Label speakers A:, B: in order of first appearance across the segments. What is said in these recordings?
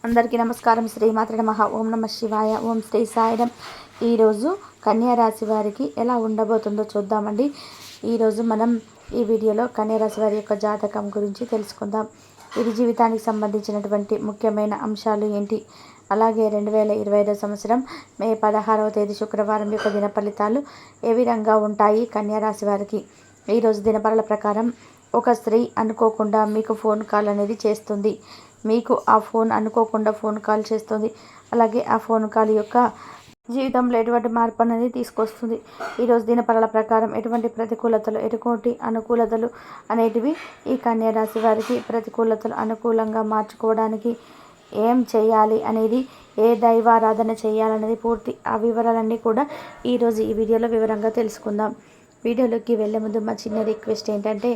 A: అందరికీ నమస్కారం. శ్రీమాత్ర నమః. ఓం నమ శివాయ. ఓం శ్రీ సాయిరం. ఈరోజు కన్యా రాశి వారికి ఎలా ఉండబోతుందో చూద్దామండి. ఈరోజు మనం ఈ వీడియోలో కన్యా రాశి వారి యొక్క జాతకం గురించి తెలుసుకుందాం. ఇది జీవితానికి సంబంధించినటువంటి ముఖ్యమైన అంశాలు ఏంటి, అలాగే 2025 సంవత్సరం మే 16వ తేదీ శుక్రవారం యొక్క దిన ఫలితాలు ఏ విధంగా ఉంటాయి కన్యా రాశి వారికి. ఈరోజు దినఫలాల ప్రకారం ఒక స్త్రీ అనుకోకుండా మీకు ఫోన్ కాల్ అనేది చేస్తుంది. మీకు ఆ ఫోన్ అనుకోకుండా ఫోన్ కాల్ చేస్తుంది. అలాగే ఆ ఫోన్ కాల్ యొక్క జీవితంలో ఎటువంటి మార్పు అనేది తీసుకొస్తుంది. ఈరోజు దినఫలాల ప్రకారం ఎటువంటి ప్రతికూలతలు, ఎటువంటి అనుకూలతలు అనేటివి ఈ కన్యా రాశి వారికి, ప్రతికూలతలు అనుకూలంగా మార్చుకోవడానికి ఏం చేయాలి అనేది, ఏ దైవారాధన చేయాలనేది పూర్తి ఆ వివరాలన్నీ కూడా ఈరోజు ఈ వీడియోలో వివరంగా తెలుసుకుందాం. వీడియోలోకి వెళ్ళే ముందు మా చిన్న రిక్వెస్ట్ ఏంటంటే,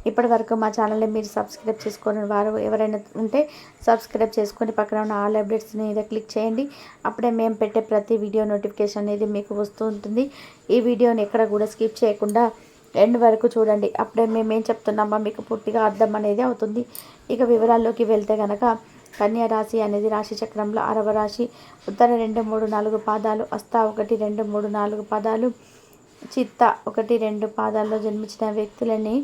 A: ఇప్పటి వరకు మా ఛానల్ని మీరు సబ్స్క్రైబ్ చేసుకుని వారు ఎవరైనా ఉంటే సబ్స్క్రైబ్ చేసుకొని పక్కన ఉన్న ఆల్ అప్డేట్స్ని మీద క్లిక్ చేయండి. అప్పుడే మేము పెట్టే ప్రతి వీడియో నోటిఫికేషన్ అనేది మీకు వస్తూ ఉంటుంది. ఈ వీడియోని ఎక్కడ కూడా స్కిప్ చేయకుండా ఎండ్ వరకు చూడండి. అప్పుడే మేము ఏం చెప్తున్నామో మీకు పూర్తిగా అర్థం అనేది అవుతుంది. ఇక వివరాల్లోకి వెళ్తే కనుక, కన్యా రాశి అనేది రాశి చక్రంలో 6వ రాశి. ఉత్తర 2, 3, 4 పాదాలు, హస్త 1, 2, 3, 4 పాదాలు, చిత్త 1, 2 పాదాల్లో జన్మించిన వ్యక్తులని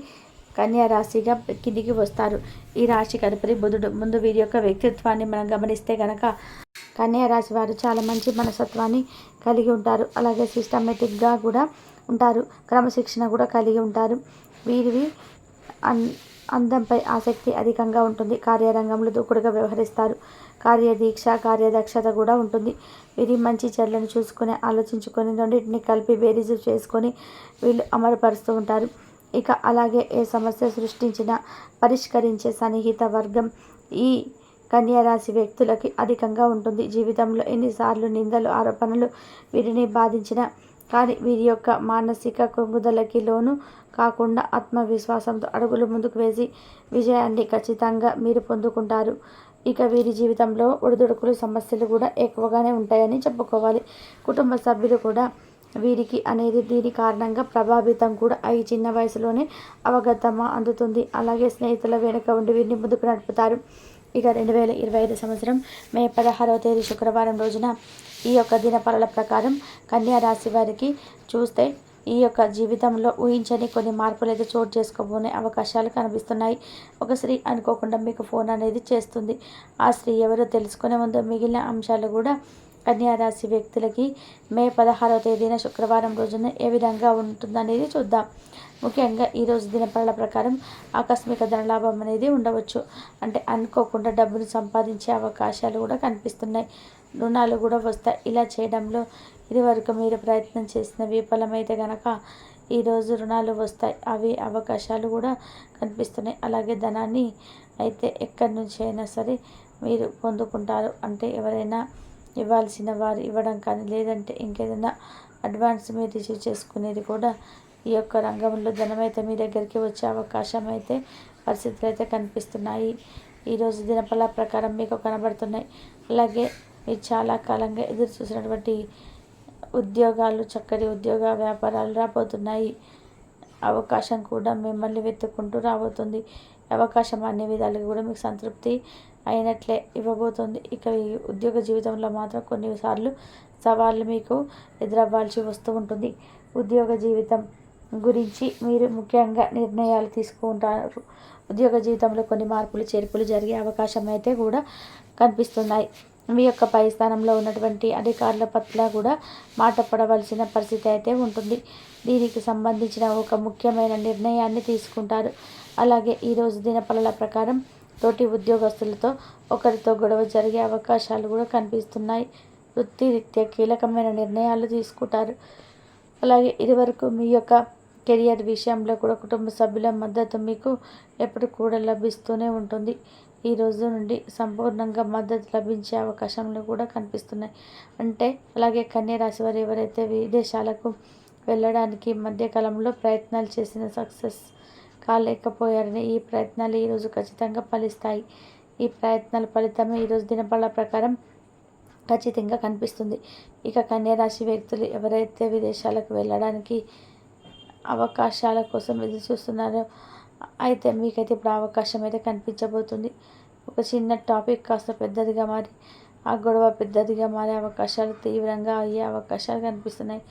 A: కన్యా రాశిగా కిందికి వస్తారు. ఈ రాశికి అధిపతి బుధుడు. ముందు వీరి యొక్క వ్యక్తిత్వాన్ని మనం గమనిస్తే కనుక, కన్యా రాశి వారు చాలా మంచి మనస్తత్వాన్ని కలిగి ఉంటారు. అలాగే సిస్టమేటిక్గా కూడా ఉంటారు. క్రమశిక్షణ కూడా కలిగి ఉంటారు. వీరివి అందంపై ఆసక్తి అధికంగా ఉంటుంది. కార్యరంగంలో దూకుడుగా వ్యవహరిస్తారు. కార్యదీక్ష, కార్యదక్షత కూడా ఉంటుంది. వీరి మంచి చెడ్లను చూసుకొని, ఆలోచించుకొని, రెండింటిని కలిపి బేరీజు చేసుకొని వీళ్ళు అమలుపరుస్తూ ఉంటారు. ఇక అలాగే ఏ సమస్య సృష్టించినా పరిష్కరించే సన్నిహిత వర్గం ఈ కన్యా రాశి వ్యక్తులకి అధికంగా ఉంటుంది. జీవితంలో ఎన్నిసార్లు నిందలు, ఆరోపణలు వీరిని బాధించినా కానీ వీరి యొక్క మానసిక కృంగుదలకి లోను కాకుండా ఆత్మవిశ్వాసంతో అడుగులు ముందుకు వేసి విజయాన్ని ఖచ్చితంగా మీరు పొందుకుంటారు. ఇక వీరి జీవితంలో ఒడిదుడుకులు, సమస్యలు కూడా ఎక్కువగానే ఉంటాయని చెప్పుకోవాలి. కుటుంబ సభ్యులు కూడా వీరికి అనేది దీని కారణంగా ప్రభావితం కూడా అయి చిన్న వయసులోనే అవగతమా అందుతుంది. అలాగే స్నేహితుల వెనుక ఉండి వీరిని ముందుకు నడుపుతారు. ఇక 2025 సంవత్సరం మే 16వ తేదీ శుక్రవారం రోజున ఈ యొక్క దినఫలాల ప్రకారం కన్యా రాశి వారికి చూస్తే ఈ యొక్క జీవితంలో ఊహించని కొన్ని మార్పులు అయితే చోటు చేసుకోబోనే అవకాశాలు కనిపిస్తున్నాయి. ఒక స్త్రీ అనుకోకుండా మీకు ఫోన్ అనేది చేస్తుంది. ఆ స్త్రీ ఎవరో తెలుసుకునే ముందు మిగిలిన అంశాలు కూడా కన్యా రాశి వ్యక్తులకి మే 16వ తేదీన శుక్రవారం రోజున ఏ విధంగా ఉంటుందనేది చూద్దాం. ముఖ్యంగా ఈరోజు దినఫలాల ప్రకారం ఆకస్మిక ధనలాభం అనేది ఉండవచ్చు. అంటే అనుకోకుండా డబ్బును సంపాదించే అవకాశాలు కూడా కనిపిస్తున్నాయి. రుణాలు కూడా వస్తాయి. ఇలా చేయడంలో ఇదివరకు మీరు ప్రయత్నం చేసిన విఫలమైతే కనుక ఈరోజు రుణాలు వస్తాయి. అవి అవకాశాలు కూడా కనిపిస్తున్నాయి. అలాగే ధనాన్ని అయితే ఎక్కడి నుంచి అయినా సరే మీరు పొందుకుంటారు. అంటే ఎవరైనా ఇవ్వాల్సిన వారు ఇవ్వడం కానీ, లేదంటే ఇంకేదైనా అడ్వాన్స్ మీరు రిసీవ్ చేసుకునేది కూడా ఈ యొక్క రంగంలో ధనమైతే మీ దగ్గరికి వచ్చే అవకాశం అయితే, పరిస్థితులు అయితే కనిపిస్తున్నాయి. ఈరోజు దినఫల ప్రకారం మీకు కనబడుతున్నాయి. అలాగే మీరు చాలా కాలంగా ఎదురు చూసినటువంటి ఉద్యోగాలు, చక్కటి ఉద్యోగ వ్యాపారాలు రాబోతున్నాయి. అవకాశం కూడా మిమ్మల్ని వెతుక్కుంటూ రాబోతుంది. అవకాశం అన్ని విధాలుగా కూడా మీకు సంతృప్తి అయినట్లే ఇవ్వబోతుంది. ఇక ఈ ఉద్యోగ జీవితంలో మాత్రం కొన్నిసార్లు సవాళ్ళు మీకు ఎదురవ్వాల్సి వస్తూ ఉంటుంది. ఉద్యోగ జీవితం గురించి మీరు ముఖ్యంగా నిర్ణయాలు తీసుకుంటారు. ఉద్యోగ జీవితంలో కొన్ని మార్పులు, చేర్పులు జరిగే అవకాశం అయితే కూడా కనిపిస్తున్నాయి. మీ యొక్క పై స్థానంలో ఉన్నటువంటి అధికారుల పట్ల కూడా మాట పడవలసిన పరిస్థితి అయితే ఉంటుంది. దీనికి సంబంధించిన ఒక ముఖ్యమైన నిర్ణయాన్ని తీసుకుంటారు. అలాగే ఈరోజు దినఫలాల ప్రకారం తోటి ఉద్యోగస్తులతో ఒకరితో గొడవ జరిగే అవకాశాలు కూడా కనిపిస్తున్నాయి. వృత్తిరీత్యా కీలకమైన నిర్ణయాలు తీసుకుంటారు. అలాగే ఇదివరకు మీ యొక్క కెరియర్ విషయంలో కూడా కుటుంబ సభ్యుల మద్దతు మీకు ఎప్పుడు కూడా లభిస్తూనే ఉంటుంది. ఈ రోజు నుండి సంపూర్ణంగా మద్దతు లభించే అవకాశాలు కూడా కనిపిస్తున్నాయి. అంటే అలాగే కన్యా రాశి వారు ఎవరైతే విదేశాలకు వెళ్ళడానికి మధ్యకాలంలో ప్రయత్నాలు చేసిన సక్సెస్ కాలేకపోయారని, ఈ ప్రయత్నాలు ఈరోజు ఖచ్చితంగా ఫలిస్తాయి. ఈ ప్రయత్నాల ఫలితమే ఈరోజు దినఫలాల ప్రకారం ఖచ్చితంగా కనిపిస్తుంది. ఇక కన్యా రాశి వ్యక్తులు ఎవరైతే విదేశాలకు వెళ్ళడానికి అవకాశాల కోసం ఎదురు చూస్తున్నారో అయితే మీకైతే ఇప్పుడు అవకాశం అయితే కనిపించబోతుంది. ఒక చిన్న టాపిక్ కాస్త పెద్దదిగా మారి ఆ గొడవ పెద్దదిగా మారే అవకాశాలు తీవ్రంగా అయ్యే అవకాశాలు కనిపిస్తున్నాయి.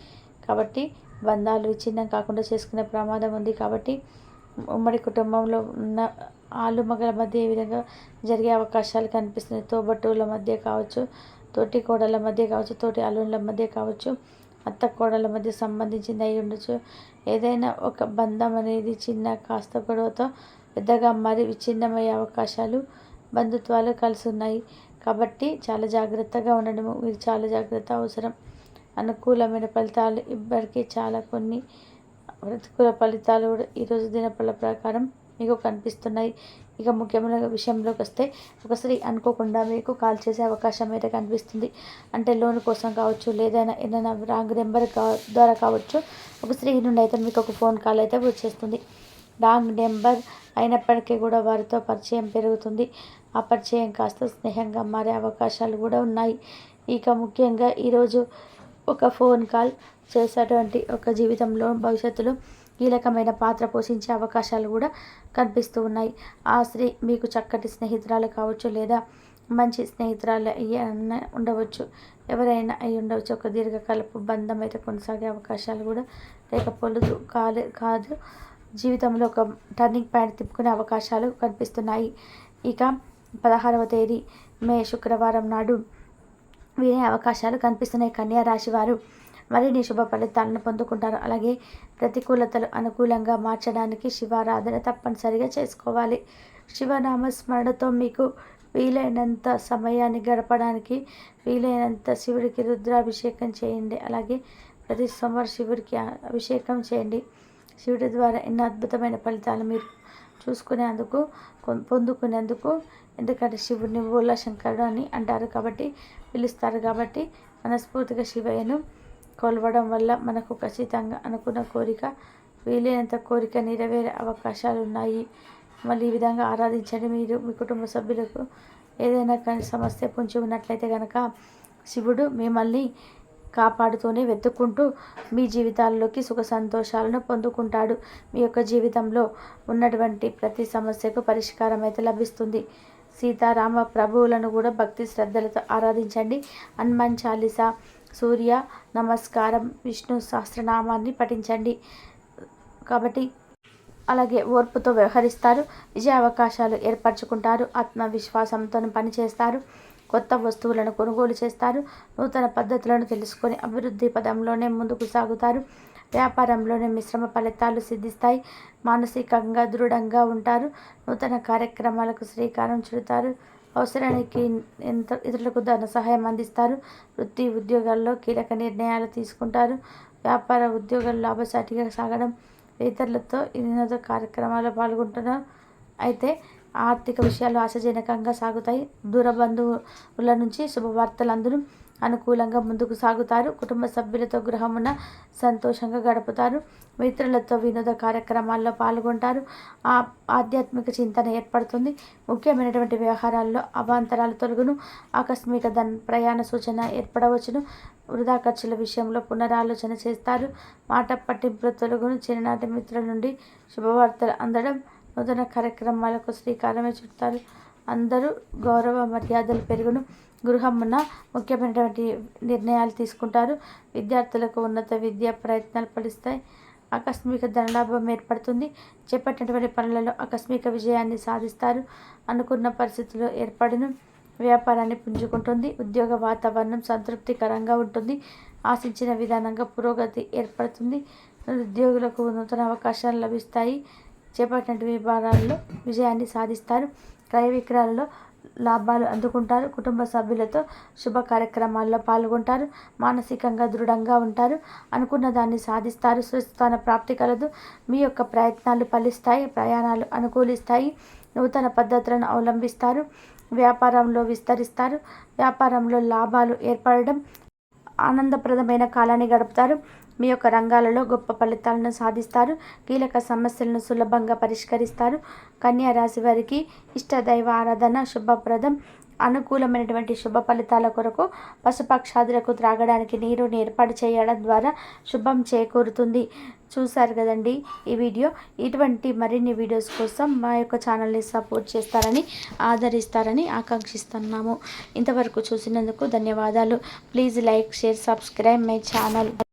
A: కాబట్టి బంధాలు విచ్ఛిన్నం కాకుండా చేసుకునే ప్రమాదం ఉంది. కాబట్టి ఉమ్మడి కుటుంబంలో ఉన్న ఆలు మగల మధ్య ఏ విధంగా జరిగే అవకాశాలు కనిపిస్తున్నాయి. తోబట్టువుల మధ్య కావచ్చు, తోటి కోడళ్ళ మధ్య కావచ్చు, తోటి అల్లుళ్ళ మధ్య కావచ్చు, అత్త కోడళ్ళ మధ్య సంబంధించింది అయి ఉండొచ్చు. ఏదైనా ఒక బంధం అనేది చిన్న కాస్త గొడవతో పెద్దగా మారి విచ్ఛిన్నమయ్యే అవకాశాలు, బంధుత్వాలు కలిసి ఉన్నాయి. కాబట్టి చాలా జాగ్రత్తగా ఉండడము మీరు చాలా జాగ్రత్త అవసరం. అనుకూలమైన ఫలితాలు ఇప్పటికీ చాలా కొన్ని ప్రతికూల ఫలితాలు కూడా ఈరోజు దినఫల ప్రకారం మీకు కనిపిస్తున్నాయి. ఇక ముఖ్యమైన విషయంలోకి వస్తే ఒక స్త్రీ అనుకోకుండా మీకు కాల్ చేసే అవకాశం అయితే కనిపిస్తుంది. అంటే లోన్ కోసం కావచ్చు, లేదా ఏదైనా రాంగ్ నెంబర్ ద్వారా కావచ్చు, ఒక స్త్రీ నుండి అయితే మీకు ఒక ఫోన్ కాల్ అయితే వచ్చేస్తుంది. రాంగ్ నెంబర్ అయినప్పటికీ కూడా వారితో పరిచయం పెరుగుతుంది. ఆ పరిచయం కాస్త స్నేహంగా మారే అవకాశాలు కూడా ఉన్నాయి. ఇక ముఖ్యంగా ఈరోజు ఒక ఫోన్ కాల్ చేసేటువంటి ఒక జీవితంలో భవిష్యత్తులో కీలకమైన పాత్ర పోషించే అవకాశాలు కూడా కనిపిస్తూ ఉన్నాయి. ఆ స్త్రీ మీకు చక్కటి స్నేహితురాలు కావచ్చు, లేదా మంచి స్నేహితురాలు ఉండవచ్చు, ఎవరైనా అయి ఉండవచ్చు. ఒక దీర్ఘకాలపు బంధం అయితే కొనసాగే అవకాశాలు కూడా లేకపోలేదు కాదు. జీవితంలో ఒక టర్నింగ్ పాయింట్ తిప్పుకునే అవకాశాలు కనిపిస్తున్నాయి. ఇక 16వ తేదీ మే శుక్రవారం నాడు వినే అవకాశాలు కనిపిస్తున్నాయి. కన్యా రాశి వారు మరిన్ని శుభ ఫలితాలను పొందుకుంటారు. అలాగే ప్రతికూలతలు అనుకూలంగా మార్చడానికి శివారాధన తప్పనిసరిగా చేసుకోవాలి. శివనామ స్మరణతో మీకు వీలైనంత సమయాన్ని గడపడానికి వీలైనంత శివుడికి రుద్రాభిషేకం చేయండి. అలాగే ప్రతి సోమవారం శివుడికి అభిషేకం చేయండి. శివుడి ద్వారా ఎన్నో అద్భుతమైన ఫలితాలు మీరు పొందుకునేందుకు, ఎందుకంటే శివుడిని బోలా శంకరుడు అని అంటారు కాబట్టి పిలుస్తారు. కాబట్టి మనస్ఫూర్తిగా శివయ్యను కొలవడం వల్ల మనకు ఖచ్చితంగా అనుకున్న కోరిక వీలైనంత కోరిక నెరవేరే అవకాశాలు ఉన్నాయి. మళ్ళీ ఈ విధంగా ఆరాధించండి. మీరు మీ కుటుంబ సభ్యులకు ఏదైనా కానీ సమస్య పొంచి ఉన్నట్లయితే కనుక శివుడు మిమ్మల్ని కాపాడుతూనే వెతుక్కుంటూ మీ జీవితాల్లోకి సుఖ సంతోషాలను పొందుకుంటాడు. మీ యొక్క జీవితంలో ఉన్నటువంటి ప్రతి సమస్యకు పరిష్కారం అయితే లభిస్తుంది. సీతారామ ప్రభువులను కూడా భక్తి శ్రద్ధలతో ఆరాధించండి. హనుమాన్ చాలీసా, సూర్య నమస్కారం, విష్ణు సహస్రనామాన్ని పఠించండి. కాబట్టి అలాగే ఓర్పుతో వ్యవహరిస్తారు. విజయ అవకాశాలు ఏర్పరచుకుంటారు. ఆత్మవిశ్వాసంతో పనిచేస్తారు. కొత్త వస్తువులను కొనుగోలు చేస్తారు. నూతన పద్ధతులను తెలుసుకొని అభివృద్ధి పదంలోనే ముందుకు సాగుతారు. వ్యాపారంలోనే మిశ్రమ ఫలితాలు సిద్ధిస్తాయి. మానసికంగా దృఢంగా ఉంటారు. నూతన కార్యక్రమాలకు శ్రీకారం చుడతారు. అవసరానికి ఇతరులకు ధన సహాయం అందిస్తారు. వృత్తి ఉద్యోగాల్లో కీలక నిర్ణయాలు తీసుకుంటారు. వ్యాపార ఉద్యోగాలు లాభసాటిగా సాగడం, ఇతరులతో వినోద కార్యక్రమాల్లో పాల్గొంటున్నారు. అయితే ఆర్థిక విషయాలు ఆశాజనకంగా సాగుతాయి. దూర బంధువుల నుంచి శుభవార్తలు అందరూ అనుకూలంగా ముందుకు సాగుతారు. కుటుంబ సభ్యులతో గృహమున సంతోషంగా గడుపుతారు. మిత్రులతో వినోద కార్యక్రమాల్లో పాల్గొంటారు. ఆధ్యాత్మిక చింతన ఏర్పడుతుంది. ముఖ్యమైనటువంటి వ్యవహారాల్లో అవాంతరాలు తొలగును. ఆకస్మిక ప్రయాణ సూచన ఏర్పడవచ్చును. వృధా ఖర్చుల విషయంలో పునరాలోచన చేస్తారు. మాట పట్టింపుల తొలగును. చిన్ననాటి మిత్రుల నుండి శుభవార్తలు అందడం, నూతన కార్యక్రమాలకు శ్రీకారమే చుడతారు. అందరూ గౌరవ మర్యాదలు పెరుగును. గృహమున ముఖ్యమైనటువంటి నిర్ణయాలు తీసుకుంటారు. విద్యార్థులకు ఉన్నత విద్యా ప్రయత్నాలు ఫలిస్తాయి. ఆకస్మిక ధనలాభం ఏర్పడుతుంది. చేపట్టినటువంటి పనులలో ఆకస్మిక విజయాన్ని సాధిస్తారు. అనుకున్న పరిస్థితులు ఏర్పడును. వ్యాపారాన్ని పుంజుకుంటుంది. ఉద్యోగ వాతావరణం సంతృప్తికరంగా ఉంటుంది. ఆశించిన విధానంగా పురోగతి ఏర్పడుతుంది. ఉద్యోగులకు నూతన అవకాశాలు లభిస్తాయి. చేపట్టిన విభాగాల్లో విజయాన్ని సాధిస్తారు. క్రయ విక్రయాలలో లాభాలు అందుకుంటారు. కుటుంబ సభ్యులతో శుభ కార్యక్రమాల్లో పాల్గొంటారు. మానసికంగా దృఢంగా ఉంటారు. అనుకున్న దాన్ని సాధిస్తారు. స్వస్థాన ప్రాప్తి కలదు. మీ యొక్క ప్రయత్నాలు ఫలిస్తాయి. ప్రయాణాలు అనుకూలిస్తాయి. నూతన పద్ధతులను అవలంబిస్తారు. వ్యాపారంలో విస్తరిస్తారు. వ్యాపారంలో లాభాలు ఏర్పడడం, ఆనందప్రదమైన కాలాన్ని గడుపుతారు. మీ యొక్క రంగాలలో గొప్ప ఫలితాలను సాధిస్తారు. కీలక సమస్యలను సులభంగా పరిష్కరిస్తారు. కన్యా రాశి వారికి ఇష్ట దైవ ఆరాధన శుభప్రదం. అనుకూలమైనటువంటి శుభ ఫలితాల కొరకు పశుపక్షాదులకు త్రాగడానికి నీరుని ఏర్పాటు చేయడం ద్వారా శుభం చేకూరుతుంది. చూశారు కదండి ఈ వీడియో. ఇటువంటి మరిన్ని వీడియోస్ కోసం మా యొక్క ఛానల్ని సపోర్ట్ చేస్తారని, ఆదరిస్తారని ఆకాంక్షిస్తున్నాము. ఇంతవరకు చూసినందుకు ధన్యవాదాలు. Please like, share, subscribe my channel.